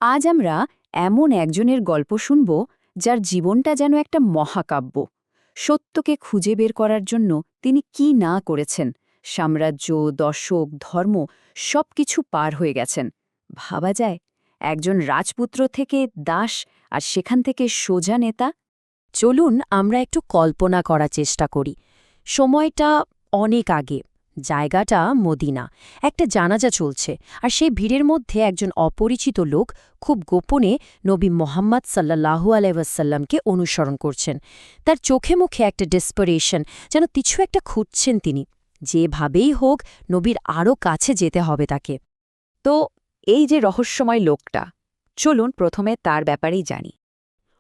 আজ আমরা এমন একজনের গল্প শুনব যার জীবনটা যেন একটা মহাকাব্য। সত্যকে খুঁজে বের করার জন্য তিনি কি না করেছেন, সাম্রাজ্য, দশক, ধর্ম সবকিছু পার হয়ে গেছেন। ভাবা যায়, একজন রাজপুত্র থেকে দাস, আর সেখান থেকে সোজা নেতা। চলুন আমরা একটু কল্পনা করার চেষ্টা করি। সময়টা অনেক আগে, জায়গাটা মদিনা। একটা জানাজা চলছে, আর সেই ভিড়ের মধ্যে একজন অপরিচিত লোক খুব গোপনে নবী মোহাম্মদ সাল্লাল্লাহু আলাইহি ওয়াসাল্লামকে অনুসরণ করছেন। তার চোখে মুখে একটা ডেসপারেশন, যেন কিছু একটা খুঁজছেন তিনি। যেভাবেই হোক নবীর আরও কাছে যেতে হবে তাকে। তো এই যে রহস্যময় লোকটা, চলুন প্রথমে তার ব্যাপারেই জানি।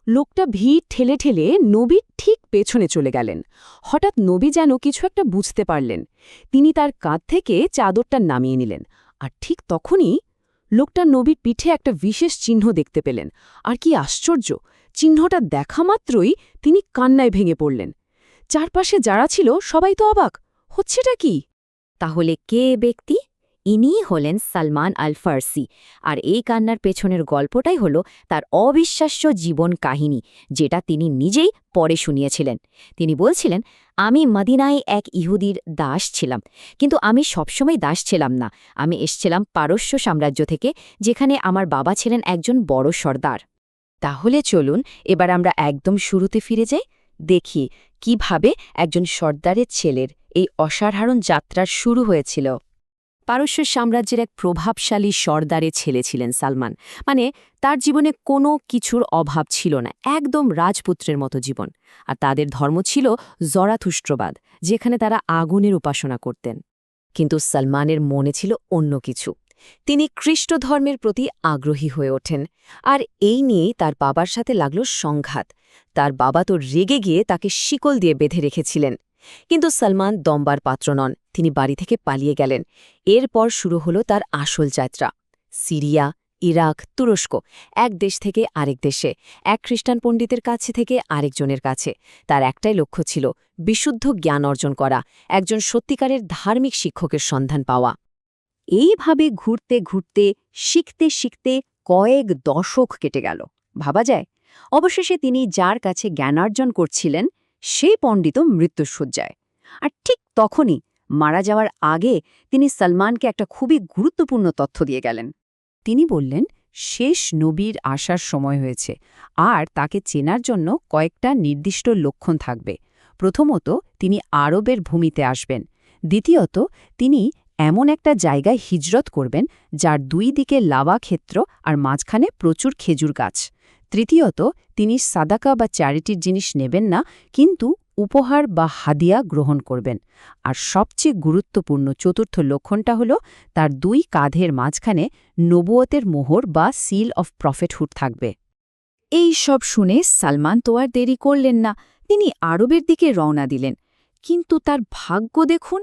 লোকটা ভিড় ঠেলে ঠেলে নবীর ঠিক পেছনে চলে গেলেন। হঠাৎ নবী যেন কিছু একটা বুঝতে পারলেন। তিনি তার কাঁধ থেকে চাদরটা নামিয়ে নিলেন, আর ঠিক তখনই লোকটা নবীর পিঠে একটা বিশেষ চিহ্ন দেখতে পেলেন। আর কি আশ্চর্য, চিহ্নটা দেখা মাত্রই তিনি কান্নায় ভেঙে পড়লেন। চারপাশে যারা ছিল সবাই তো অবাক, হচ্ছেটা কি? তাহলে কে ব্যক্তি? ইনিই হলেন সালমান আল ফার্সি। আর এই কান্নার পেছনের গল্পটাই হল তার অবিশ্বাস্য জীবন কাহিনী, যেটা তিনি নিজেই পরে শুনিয়েছিলেন। তিনি বলছিলেন, আমি মদিনায় এক ইহুদির দাস ছিলাম, কিন্তু আমি সবসময় দাস ছিলাম না। আমি এসছিলাম পারস্য সাম্রাজ্য থেকে, যেখানে আমার বাবা ছিলেন একজন বড় সর্দার। তাহলে চলুন এবার আমরা একদম শুরুতে ফিরে যাই, দেখি কিভাবে একজন সর্দারের ছেলের এই অসাধারণ যাত্রার শুরু হয়েছিল। পারস্য সাম্রাজ্যের এক প্রভাবশালী সর্দারের ছেলে ছিলেন সালমান। মানে তার জীবনে কোনো কিছুর অভাব ছিল না, একদম রাজপুত্রের মতো জীবন। আর তাদের ধর্ম ছিল জরাথুস্ট্রবাদ, যেখানে তারা আগুনের উপাসনা করতেন। কিন্তু সালমানের মনে ছিল অন্য কিছু। তিনি খ্রিস্ট ধর্মের প্রতি আগ্রহী হয়ে ওঠেন, আর এই নিয়েই তার বাবার সাথে লাগল সংঘাত। তার বাবা তো রেগে গিয়ে তাকে শিকল দিয়ে বেঁধে রেখেছিলেন। কিন্তু সালমান দমবার পাত্র নন, তিনি বাড়ি থেকে পালিয়ে গেলেন। এরপর শুরু হলো তার আসল যাত্রা। সিরিয়া, ইরাক, তুরস্ক, এক দেশ থেকে আরেক দেশে, এক খ্রিস্টান পণ্ডিতের কাছে থেকে আরেকজনের কাছে। তার একটাই লক্ষ্য ছিল বিশুদ্ধ জ্ঞান অর্জন করা, একজন সত্যিকারের ধার্মিক শিক্ষকের সন্ধান পাওয়া। এইভাবে ঘুরতে ঘুরতে, শিখতে শিখতে কয়েক দশক কেটে গেল। ভাবা যায়, অবশেষে তিনি যার কাছে জ্ঞানার্জন করছিলেন সেই পণ্ডিত মৃত্যুশয্যায়। আর ঠিক তখনই, মারা যাওয়ার আগে, তিনি সালমানকে একটা খুবই গুরুত্বপূর্ণ তথ্য দিয়ে গেলেন। তিনি বললেন, শেষ নবীর আসার সময় হয়েছে, আর তাকে চেনার জন্য কয়েকটা নির্দিষ্ট লক্ষণ থাকবে। প্রথমত, তিনি আরবের ভূমিতে আসবেন। দ্বিতীয়ত, তিনি এমন একটা জায়গায় হিজরত করবেন যার দুই দিকে লাভা ক্ষেত্র আর মাঝখানে প্রচুর খেজুর গাছ। তৃতীয়ত, তিনি সাদাকা বা চ্যারিটির জিনিস নেবেন না, কিন্তু উপহার বা হাদিয়া গ্রহণ করবেন। আর সবচেয়ে গুরুত্বপূর্ণ চতুর্থ লক্ষণটা হল, তার দুই কাঁধের মাঝখানে নবুয়তের মোহর বা সিল অফ প্রফেটহুড থাকবে। এই সব শুনে সালমান তো আর দেরি করলেন না, তিনি আরবের দিকে রওনা দিলেন। কিন্তু তার ভাগ্য দেখুন,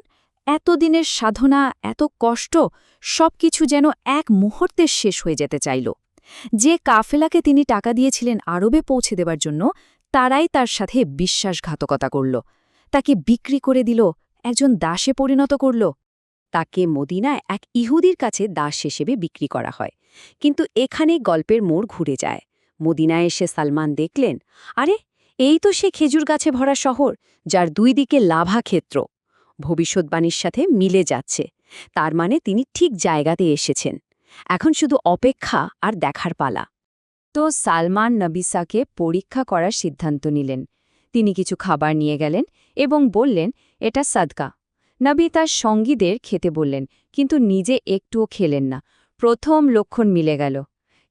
এতদিনের সাধনা, এত কষ্ট, সবকিছু যেন এক মুহূর্তে শেষ হয়ে যেতে চাইল। যে কাফেলাকে তিনি টাকা দিয়েছিলেন আরবে পৌঁছে দেবার জন্য, তারাই তার সাথে বিশ্বাসঘাতকতা করল, তাকে বিক্রি করে দিল, একজন দাসে পরিণত করল। তাকে মদিনায় এক ইহুদির কাছে দাস হিসেবে বিক্রি করা হয়। কিন্তু এখানেই গল্পের মোড় ঘুরে যায়। মদিনায় এসে সালমান দেখলেন, আরে, এই তো সে খেজুর গাছে ভরা শহর, যার দুই দিকে লাভা ক্ষেত্র। ভবিষ্যৎবাণীর সাথে মিলে যাচ্ছে। তার মানে তিনি ঠিক জায়গাতে এসেছেন। এখন শুধু অপেক্ষা আর দেখার পালা। তো সালমান নবিসাকে পরীক্ষা করার সিদ্ধান্ত নিলেন। তিনি কিছু খাবার নিয়ে গেলেন এবং বললেন, এটা সাদকা। নবী তার সঙ্গীদের খেতে বললেন, কিন্তু নিজে একটুও খেলেন না। প্রথম লক্ষণ মিলে গেল।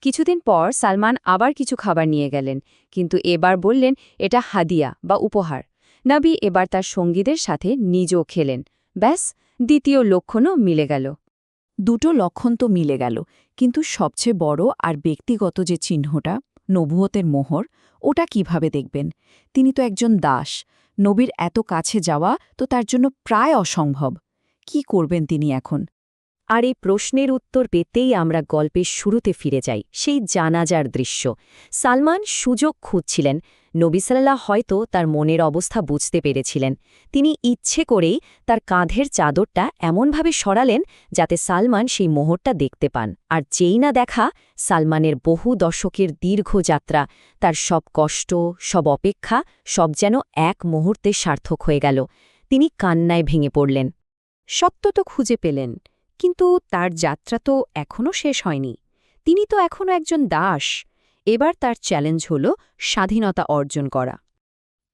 কিছুদিন পর সালমান আবার কিছু খাবার নিয়ে গেলেন, কিন্তু এবার বললেন, এটা হাদিয়া বা উপহার। নবী এবার তার সঙ্গীদের সাথে নিজেও খেলেন। ব্যাস, দ্বিতীয় লক্ষণও মিলে গেল। দুটো লক্ষণ তো মিলে গেল, কিন্তু সবচেয়ে বড় আর ব্যক্তিগত যে চিহ্নটা, নবুয়তের মোহর, ওটা কিভাবে দেখবেন? তিনি তো একজন দাস। নবীর এত কাছে যাওয়া তো তার জন্য প্রায় অসম্ভব। কি করবেন তিনি এখন? আর এই প্রশ্নের উত্তর পেতেই আমরা গল্পের শুরুতে ফিরে যাই, সেই জানাজার দৃশ্য। সালমান সুযোগ খুঁজছিলেন। নবী সাল্লাল্লাহু হয়তো তার মনের অবস্থা বুঝতে পেরেছিলেন। তিনি ইচ্ছে করেই তার কাঁধের চাদরটা এমনভাবে সরালেন যাতে সালমান সেই মোহরটা দেখতে পান। আর যেই না দেখা, সালমানের বহু দশকের দীর্ঘ যাত্রা, তার সব কষ্ট, সব অপেক্ষা, সব যেন এক মুহূর্তে সার্থক হয়ে গেল। তিনি কান্নায় ভেঙে পড়লেন। সত্য তো খুঁজে পেলেন, কিন্তু তার যাত্রা তো এখনও শেষ হয়নি। তিনি তো এখনও একজন দাস। এবার তার চ্যালেঞ্জ হল স্বাধীনতা অর্জন করা।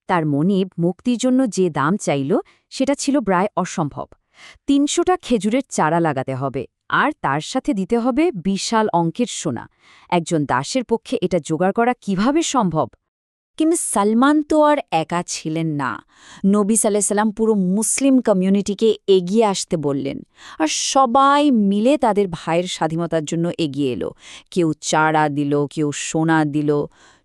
তার মনিব মুক্তির জন্য যে দাম চাইল সেটা ছিল প্রায় অসম্ভব। ৩০০টা খেজুরের চারা লাগাতে হবে, আর তার সাথে দিতে হবে বিশাল অঙ্কের সোনা। একজন দাসের পক্ষে এটা জোগাড় করা কিভাবে সম্ভব? কিন্তু সালমান তো আর একা ছিলেন না। নবী সাল্লাল্লাহু আলাইহি ওয়াসাল্লাম পুরো মুসলিম কমিউনিটিকে এগিয়ে আসতে বললেন, আর সবাই মিলে তাদের ভাইয়ের স্বাধীনতার জন্য এগিয়ে এলো। কেউ চারা দিল, কেউ সোনা দিল।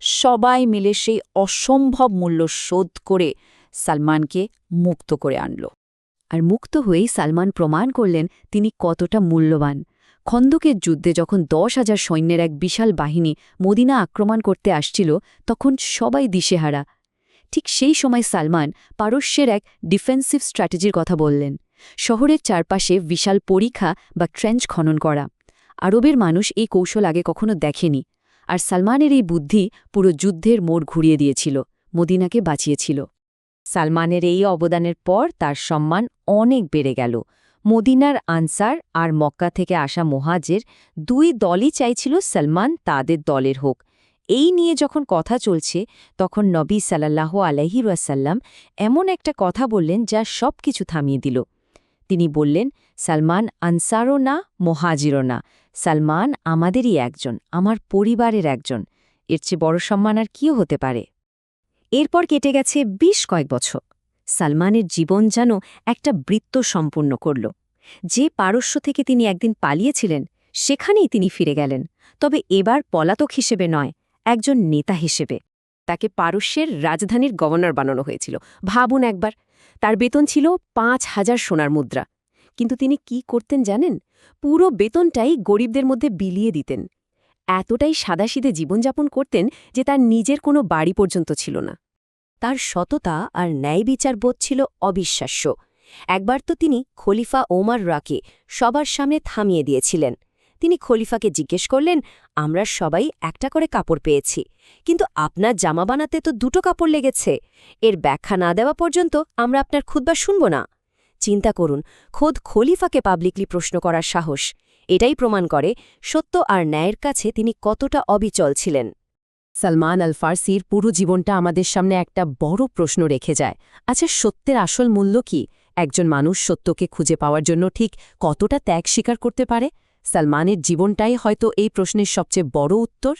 সবাই মিলে সেই অসম্ভব মূল্য শোধ করে সালমানকে মুক্ত করে আনল। আর মুক্ত হয়েই সালমান প্রমাণ করলেন তিনি কতটা মূল্যবান। খন্দকের যুদ্ধে যখন 10,000 সৈন্যের এক বিশাল বাহিনী মদিনা আক্রমণ করতে আসছিল, তখন সবাই দিশেহারা। ঠিক সেই সময় সালমান পারস্যের এক ডিফেন্সিভ স্ট্র্যাটেজির কথা বললেন। শহরের চারপাশে বিশাল পরিখা বা ট্রেঞ্চ খনন করা। আরবের মানুষ এই কৌশল আগে কখনো দেখেনি। আর সালমানের এই বুদ্ধি পুরো যুদ্ধের মোড় ঘুরিয়ে দিয়েছিল, মদিনাকে বাঁচিয়েছিল। সালমানের এই অবদানের পর তার সম্মান অনেক বেড়ে গেল। মদিনার আনসার আর মক্কা থেকে আসা মুহাজির দুই দলই চাইছিল সালমান তাদের দলের হোক। এই নিয়ে যখন কথা চলছে, তখন নবী সাল্লাল্লাহু আলাইহি ওয়াসাল্লাম এমন একটা কথা বললেন যা সব কিছু থামিয়ে দিল। তিনি বললেন, সালমান আনসারও না, মুহাজিরও না। সালমান আমাদেরই একজন, আমার পরিবারের একজন। এর চেয়ে বড় সম্মান আর কী হতে পারে? এরপর কেটে গেছে ২০ কয়েক বছর। সালমানের জীবন যেন একটা বৃত্ত সম্পূর্ণ করল। যে পারস্য থেকে তিনি একদিন পালিয়েছিলেন, সেখানেই তিনি ফিরে গেলেন। তবে এবার পলাতক হিসেবে নয়, একজন নেতা হিসেবে। তাকে পারস্যের রাজধানীর গভর্নর বানানো হয়েছিল। ভাবুন একবার, তার বেতন ছিল ৫,০০০ সোনার মুদ্রা। কিন্তু তিনি কি করতেন জানেন? পুরো বেতনটাই গরিবদের মধ্যে বিলিয়ে দিতেন। এতটাই সাদাসিধে জীবনযাপন করতেন যে তার নিজের কোনো বাড়ি পর্যন্ত ছিল না। তার সততা আর ন্যায় বিচারবোধ ছিল অবিশ্বাস্য। একবার তো তিনি খলিফা ওমর রাকে সবার সামনে থামিয়ে দিয়েছিলেন। তিনি খলিফাকে জিজ্ঞেস করলেন, আমরা সবাই একটা করে কাপড় পেয়েছি, কিন্তু আপনার জামা বানাতে তো 2টো কাপড় লেগেছে। এর ব্যাখ্যা না দেওয়া পর্যন্ত আমরা আপনার খুতবা শুনব না। চিন্তা করুন, খোদ খলিফাকে পাবলিকলি প্রশ্ন করার সাহস। এটাই প্রমাণ করে সত্য আর ন্যায়ের কাছে তিনি কতটা অবিচল ছিলেন। সালমান আল ফার্সির পুরো জীবনটা আমাদের সামনে একটা বড় প্রশ্ন রেখে যায়। আচ্ছা, সত্যের আসল মূল্য কি? একজন মানুষ সত্যকে খুঁজে পাওয়ার জন্য ঠিক কতটা ত্যাগ স্বীকার করতে পারে? সালমানের জীবনটাই হয়তো এই প্রশ্নের সবচেয়ে বড় উত্তর।